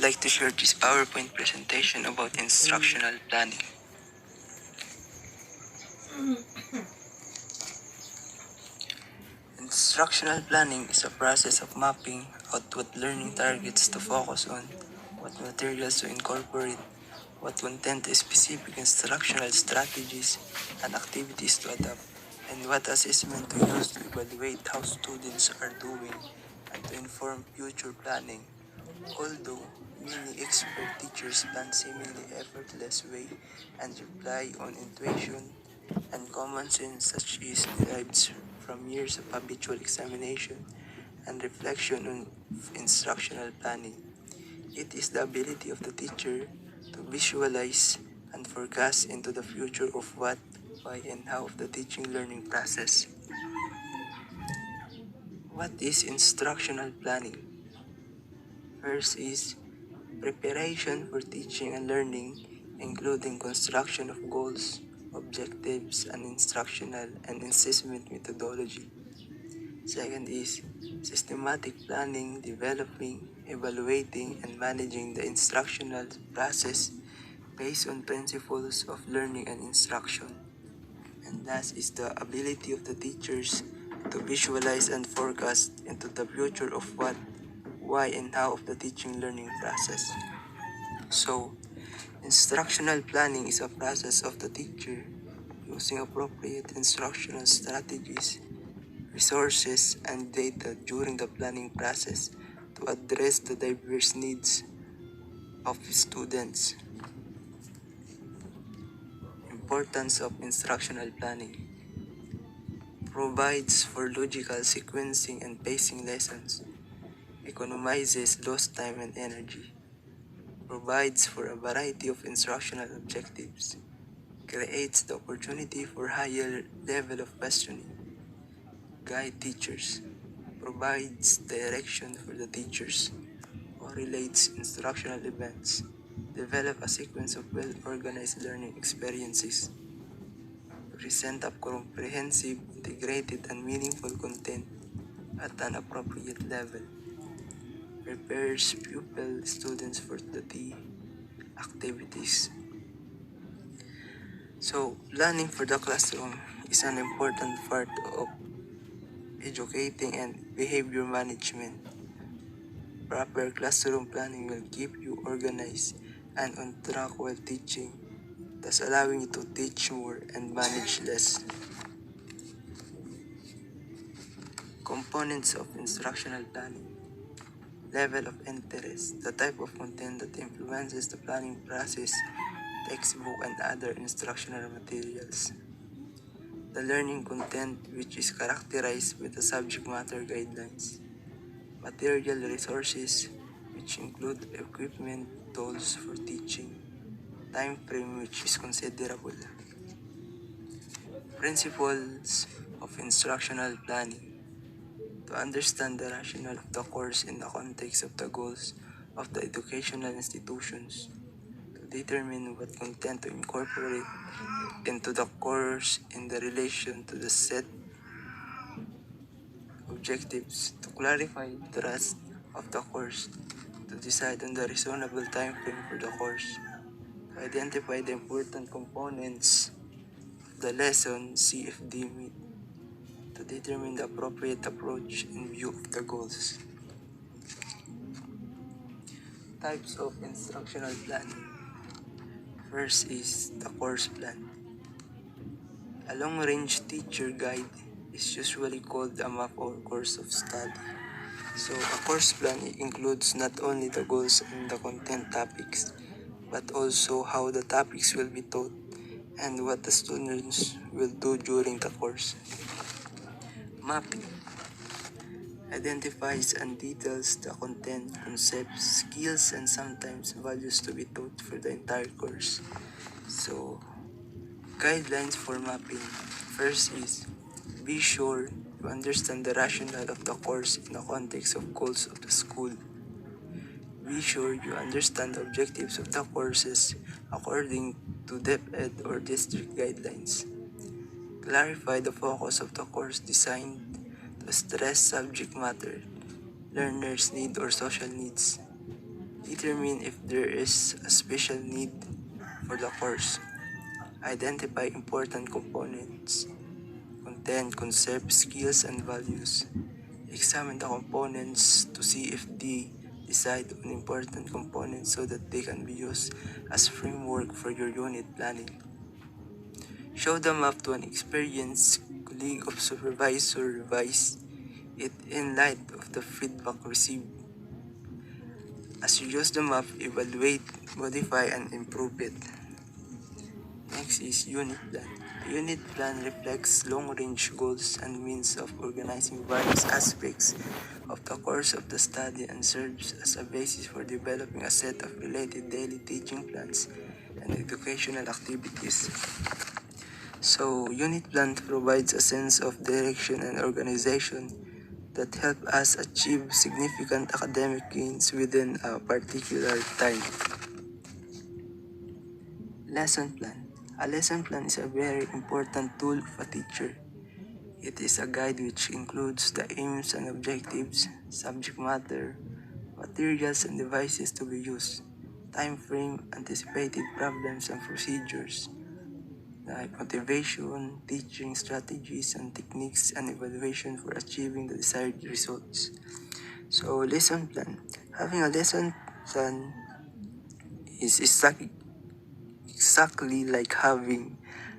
would like to share this PowerPoint presentation about instructional planning. Instructional planning is a process of mapping out what learning targets to focus on, what materials to incorporate, what content specific instructional strategies and activities to adopt, and what assessment to use to evaluate how students are doing and to inform future planning. Although many expert teachers plan seemingly effortless way and rely on intuition and common sense such is derived from years of habitual examination and reflection on instructional planning. It is the ability of the teacher to visualize and forecast into the future of what, why, and how of the teaching learning process. What is instructional planning? First is preparation for teaching and learning, including construction of goals, objectives, and instructional and assessment methodology. Second is systematic planning, developing, evaluating, and managing the instructional process based on principles of learning and instruction. And last is the ability of the teachers to visualize and forecast into the future of what, why, and how of the teaching learning process. So, instructional planning is a process of the teacher using appropriate instructional strategies, resources, and data during the planning process to address the diverse needs of students. Importance of instructional planning provides for logical sequencing and pacing lessons, economizes lost time and energy, provides for a variety of instructional objectives, creates the opportunity for higher level of questioning, guide teachers, provides direction for the teachers, correlates instructional events, develop a sequence of well-organized learning experiences, present a comprehensive, integrated, and meaningful content at an appropriate level, prepares pupil students for the activities. So, planning for the classroom is an important part of educating and behavior management. Proper classroom planning will keep you organized and on track while teaching, thus allowing you to teach more and manage less. Components of instructional planning. Level of interest, the type of content that influences the planning process, textbook and other instructional materials. The learning content, which is characterized with the subject matter guidelines. Material resources, which include equipment, tools for teaching. Time frame, which is considerable. Principles of instructional planning. To understand the rationale of the course in the context of the goals of the educational institutions. To determine what content to incorporate into the course in the relation to the set objectives. To clarify the thrust of the course. To decide on the reasonable time frame for the course. To identify the important components of the lesson CFD meet. To determine the appropriate approach in view of the goals. Types of instructional planning. First is the course plan. A long-range teacher guide is usually called a map or course of study. So a course plan includes not only the goals and the content topics, but also how the topics will be taught and what the students will do during the course. Mapping identifies and details the content, concepts, skills, and sometimes values to be taught for the entire course. So, guidelines for mapping. First is, be sure to understand the rationale of the course in the context of goals of the school. Be sure you understand the objectives of the courses according to DepEd or district guidelines. Clarify the focus of the course designed to stress subject matter, learners' need or social needs. Determine if there is a special need for the course. Identify important components, content, concepts, skills, and values. Examine the components to see if they decide on important components so that they can be used as framework for your unit planning. Show the map to an experienced colleague of supervisor. Revise it in light of the feedback received. As you use the map, evaluate, modify, and improve it. Next is unit plan. A unit plan reflects long-range goals and means of organizing various aspects of the course of the study and serves as a basis for developing a set of related daily teaching plans and educational activities. So, unit plan provides a sense of direction and organization that help us achieve significant academic gains within a particular time. Lesson plan. A lesson plan is a very important tool of a teacher. It is a guide which includes the aims and objectives, subject matter, materials and devices to be used, time frame, anticipated problems and procedures, like motivation, teaching strategies and techniques, and evaluation for achieving the desired results. So, lesson plan. Having a lesson plan is exactly like having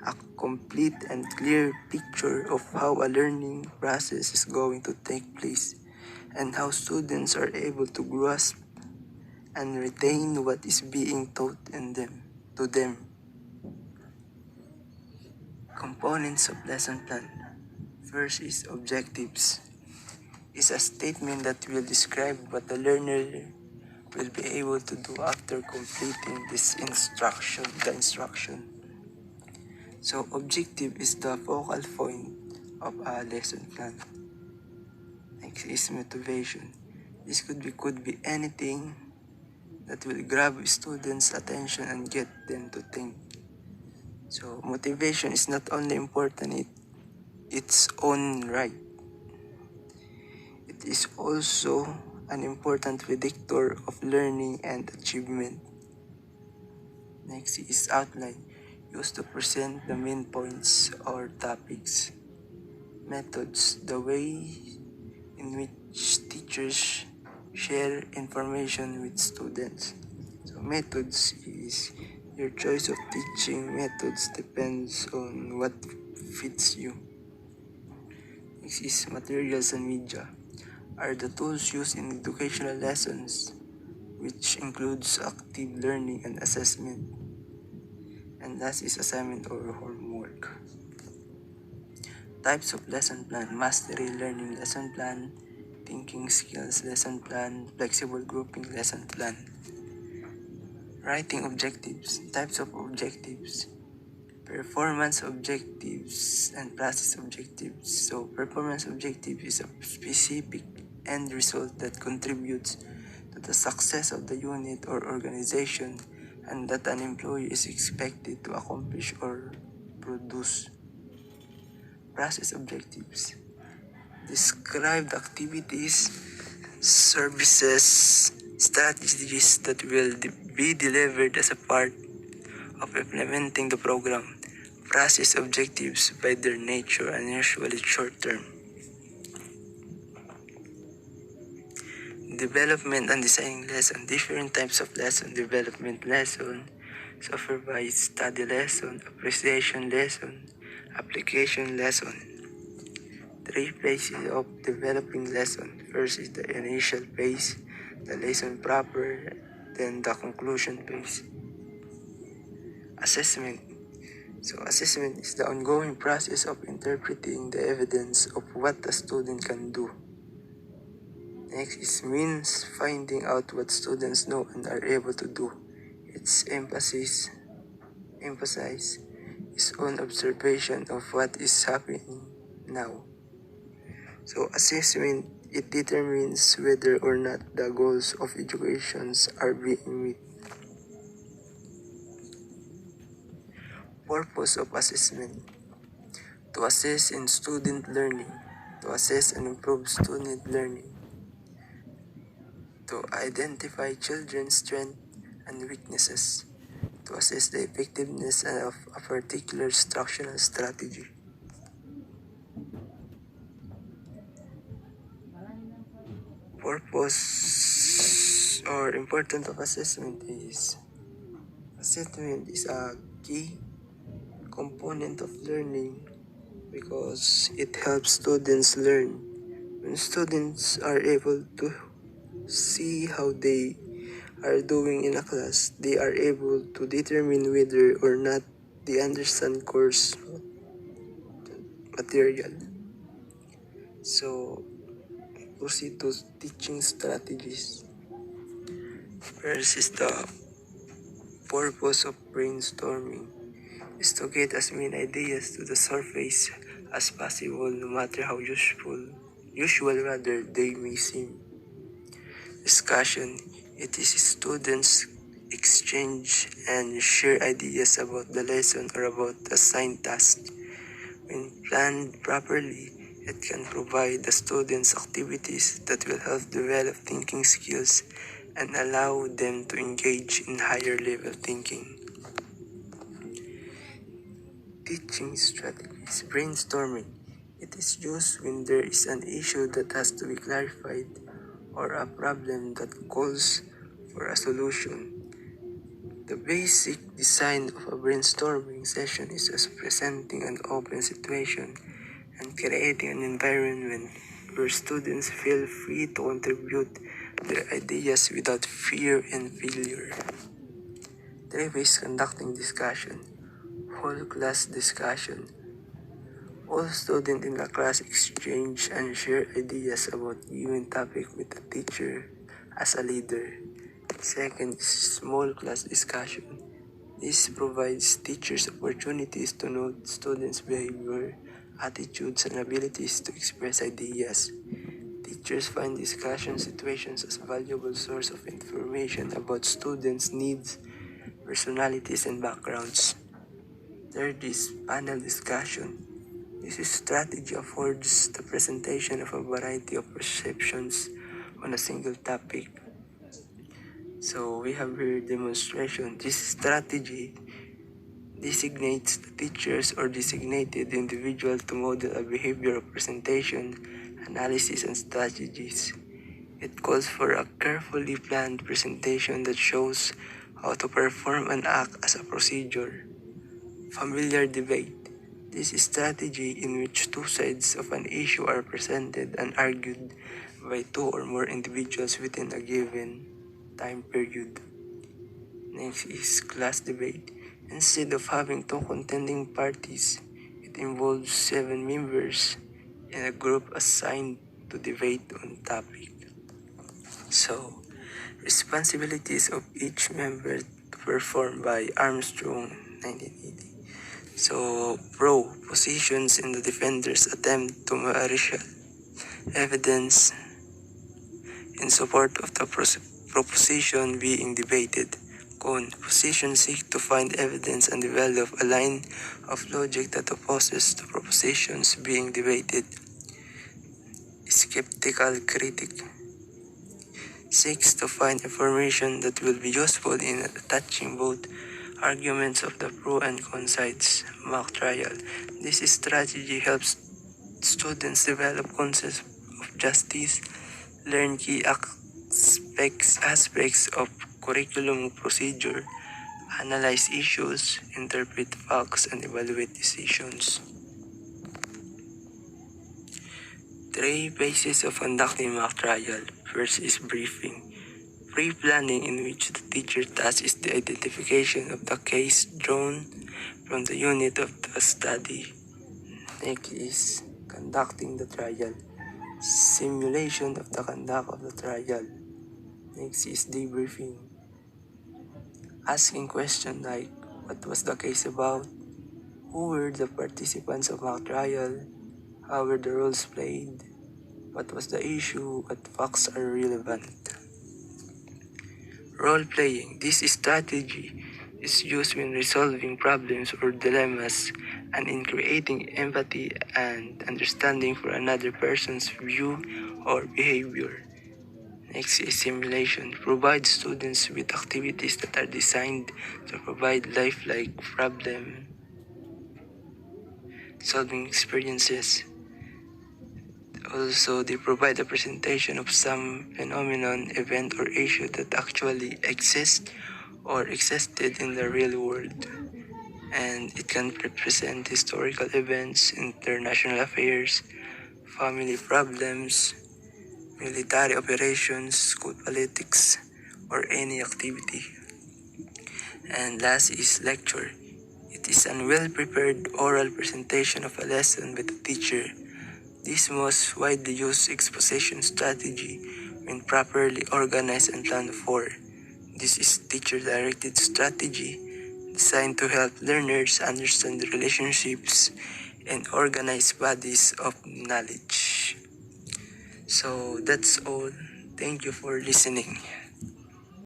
a complete and clear picture of how a learning process is going to take place and how students are able to grasp and retain what is being taught to them. Components of lesson plan. First is objectives. It's a statement that will describe what the learner will be able to do after completing the instruction. So objective is the focal point of a lesson plan. Next is motivation. This could be anything that will grab students' attention and get them to think. So motivation is not only important in its own right, it is also an important predictor of learning and achievement. Next is outline, used to present the main points or topics. Methods, the way in which teachers share information with students. So methods is your choice of teaching methods depends on what fits you. Next is materials and media are the tools used in educational lessons, which includes active learning and assessment. And last is assignment or homework. Types of lesson plan: mastery learning lesson plan, thinking skills lesson plan, flexible grouping lesson plan. Writing objectives. Types of objectives: performance objectives and process objectives. So performance objective is a specific end result that contributes to the success of the unit or organization and that an employee is expected to accomplish or produce. Process objectives describe the activities, services, strategies that will be delivered as a part of implementing the program. Process objectives, by their nature, are usually short-term. Development and designing lesson. Different types of lesson. Development lesson, supervised study lesson, appreciation lesson, application lesson. 3 phases of developing lesson. First is the initial phase, the lesson proper, then the conclusion phase. Assessment. So assessment is the ongoing process of interpreting the evidence of what a student can do. Next is means finding out what students know and are able to do. Its emphasis is on observation of what is happening now. So assessment, it determines whether or not the goals of education are being met. Purpose of assessment: to assess in student learning, to assess and improve student learning. to identify children's strengths and weaknesses, to assess the effectiveness of a particular instructional strategy. Purpose or importance of assessment is a key component of learning because it helps students learn. When students are able to see how they are doing in a class, they are able to determine whether or not they understand course material. So, proceed to teaching strategies. First is the purpose of brainstorming is to get as many ideas to the surface as possible, no matter how usual rather they may seem. Discussion. It is students exchange and share ideas about the lesson or about the assigned task. When planned properly, it can provide the students activities that will help develop thinking skills and allow them to engage in higher level thinking. Teaching strategies. Brainstorming. It is used when there is an issue that has to be clarified or a problem that calls for a solution. The basic design of a brainstorming session is as presenting an open situation and creating an environment where students feel free to contribute their ideas without fear and failure. 3 ways conducting discussion. Whole class discussion. All students in the class exchange and share ideas about given topic with the teacher as a leader. Second is small class discussion. This provides teachers opportunities to note students' behavior, attitudes, and abilities to express ideas. Teachers find discussion situations as a valuable source of information about students' needs, personalities, and backgrounds. Third is panel discussion. This strategy affords the presentation of a variety of perceptions on a single topic. So we have here demonstration. This strategy designates the teachers or designated individual to model a behavior of presentation, analysis, and strategies. It calls for a carefully planned presentation that shows how to perform and act as a procedure. Familiar debate. This is strategy in which two sides of an issue are presented and argued by two or more individuals within a given time period. Next is class debate. Instead of having two contending parties, it involves 7 members in a group assigned to debate on topic. So, responsibilities of each member to perform by Armstrong, 1980. So, pro positions in the defender's attempt to marshal evidence in support of the proposition being debated. Con. Positions seek to find evidence and develop a line of logic that opposes the propositions being debated. Skeptical critic seeks to find information that will be useful in attaching both arguments of the pro and con sides. Mock trial. This strategy helps students develop concepts of justice, learn key aspects of curriculum procedure, analyze issues, interpret facts, and evaluate decisions. 3 phases of conducting mock trial. First is briefing. Pre-planning, in which the teacher task is the identification of the case drawn from the unit of the study. Next is conducting the trial. Simulation of the conduct of the trial. Next is debriefing. Asking questions like, what was the case about? Who were the participants of mock trial? How were the roles played? What was the issue? What facts are relevant? Role-playing. This strategy is used when resolving problems or dilemmas and in creating empathy and understanding for another person's view or behavior. Next is simulation. Provide students with activities that are designed to provide lifelike problem solving experiences. Also, they provide a presentation of some phenomenon, event, or issue that actually exists or existed in the real world. And it can represent historical events, international affairs, family problems, military operations, school politics, or any activity. And last is lecture. It is a well-prepared oral presentation of a lesson by the teacher. This most widely used exposition strategy when properly organized and planned for. This is teacher-directed strategy designed to help learners understand the relationships and organize bodies of knowledge. So that's all. Thank you for listening.